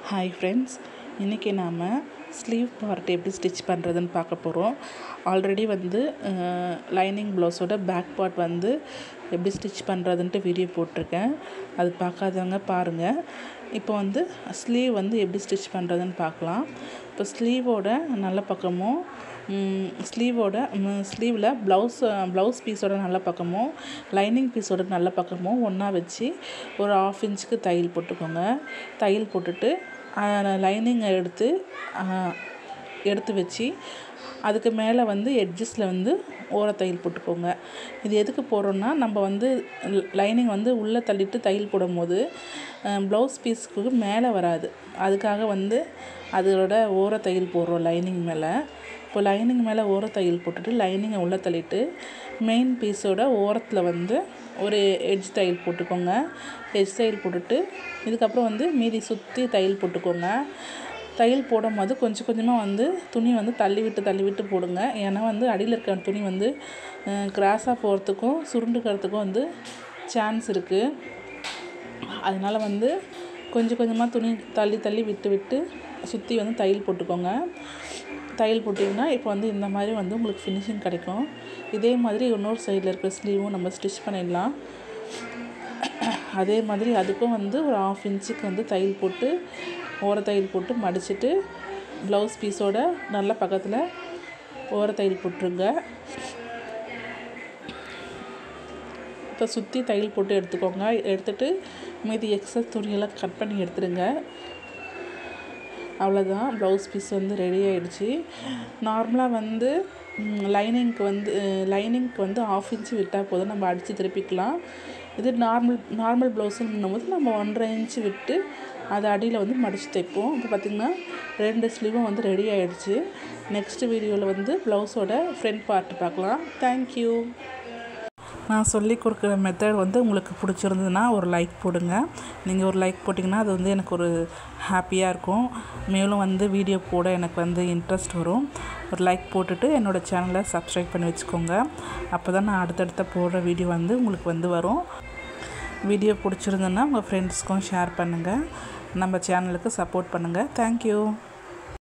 Hi friends, இன்றைக்கி நாம் sleeve part எப்படி ஸ்டிச் பண்ணுறதுன்னு பார்க்க போகிறோம். ஆல்ரெடி லைனிங் ப்ளவுஸோட பேக் பார்ட் எப்படி ஸ்டிச் பண்ணுறதுன்ட்டு வீடியோ போட்டிருக்கேன். அது பார்க்காதவங்க பாருங்கள். இப்போ ஸ்லீவ் எப்படி ஸ்டிச் பண்ணுறதுன்னு பார்க்கலாம். இப்போ ஸ்லீவோட நல்ல பக்கமும் ஸ்லீவில் ப்ளவுஸ் பீஸோட நல்ல பக்கமும் லைனிங் பீஸோட நல்ல பக்கமும் ஒன்றா வச்சு ஒரு 1/2 இன்ச்சுக்கு தையல் போட்டுக்கோங்க. தையல் போட்டுட்டு லைனிங்கை எடுத்து வச்சு அதுக்கு மேலே எட்ஜஸில் ஓர தையல் போட்டுக்கோங்க. இது எதுக்கு போடுறோன்னா, நம்ம லைனிங் உள்ளே தள்ளிட்டு தையல் போடும்போது ப்ளவுஸ் பீஸுக்கு மேலே வராது. அதுக்காக அதோட ஓர தையல் போடுறோம் லைனிங் மேலே. இப்போ லைனிங் மேலே ஓர தையல் போட்டுட்டு லைனிங்கை உள்ளே தள்ளிட்டு மெயின் பீஸோட ஓரத்தில் ஒரு எட்ஜ் தையல் போட்டுக்கோங்க. எட்ஜ் தையல் போட்டுட்டு இதுக்கப்புறம் மீதி சுற்றி தையல் போட்டுக்கோங்க. தையல் போடும்போது கொஞ்சம் கொஞ்சமாக துணி தள்ளி விட்டு போடுங்க. ஏன்னா அடியில் இருக்கிற துணி கிராஸாக போகிறதுக்கும் சுருண்டுக்கிறதுக்கும் சான்ஸ் இருக்குது. அதனால் கொஞ்சம் கொஞ்சமாக துணி தள்ளி விட்டு சுற்றி தையல் போட்டுக்கோங்க. தையல் போட்டிங்கன்னா இப்போ இந்த மாதிரி உங்களுக்கு ஃபினிஷிங் கிடைக்கும். இதே மாதிரி இன்னொரு சைடில் இருக்கிற ஸ்லீவும் நம்ம ஸ்டிச் பண்ணிடலாம். அதே மாதிரி அதுக்கும் ஒரு 1/2 இன்ச்சுக்கு தையல் போட்டு ஓர தையல் போட்டு மடிச்சுட்டு ப்ளவுஸ் பீஸோட நல்ல பக்கத்தில் ஓர தையல் போட்டுருங்க. இப்போ சுற்றி தையல் போட்டு எடுத்துக்கோங்க. எடுத்துகிட்டு மீதி எக்ஸஸ் துணியெல்லாம் கட் பண்ணி எடுத்துடுங்க. அவ்வளோதான், ப்ளவுஸ் பீஸ் ரெடி ஆகிடுச்சு. நார்மலாக லைனிங்க்கு 1/2 இன்ச்சு விட்டால் போதும், நம்ம அடித்து திருப்பிக்கலாம். இது நார்மல் ப்ளவுஸுன்னும் போது நம்ம 1.5 இன்ச்சு விட்டு அதை அடியில் மடித்து தைப்போம். இப்போ பார்த்திங்கன்னா 2 ஸ்லீவும் ரெடி ஆகிடுச்சு. நெக்ஸ்ட் வீடியோவில் ப்ளவுஸோட ஃப்ரண்ட் பார்ட் பார்க்கலாம். தேங்க்யூ. நான் சொல்லி கொடுக்குற மெத்தட் உங்களுக்கு பிடிச்சிருந்ததுன்னா ஒரு லைக் போடுங்க. நீங்கள் ஒரு லைக் போட்டிங்கன்னா அது எனக்கு ஒரு ஹாப்பியாக இருக்கும். மேலும் வீடியோ போட எனக்கு இன்ட்ரெஸ்ட் வரும். ஒரு லைக் போட்டுட்டு என்னோடய சேனலை சப்ஸ்கிரைப் பண்ணி வச்சுக்கோங்க. அப்போ தான் நான் அடுத்தடுத்த போடுற வீடியோ உங்களுக்கு வரும். வீடியோ பிடிச்சிருந்ததுன்னா உங்கள் ஃப்ரெண்ட்ஸ்க்கும் ஷேர் பண்ணுங்கள். நம்ம சேனலுக்கு சப்போர்ட் பண்ணுங்கள். தேங்க்யூ.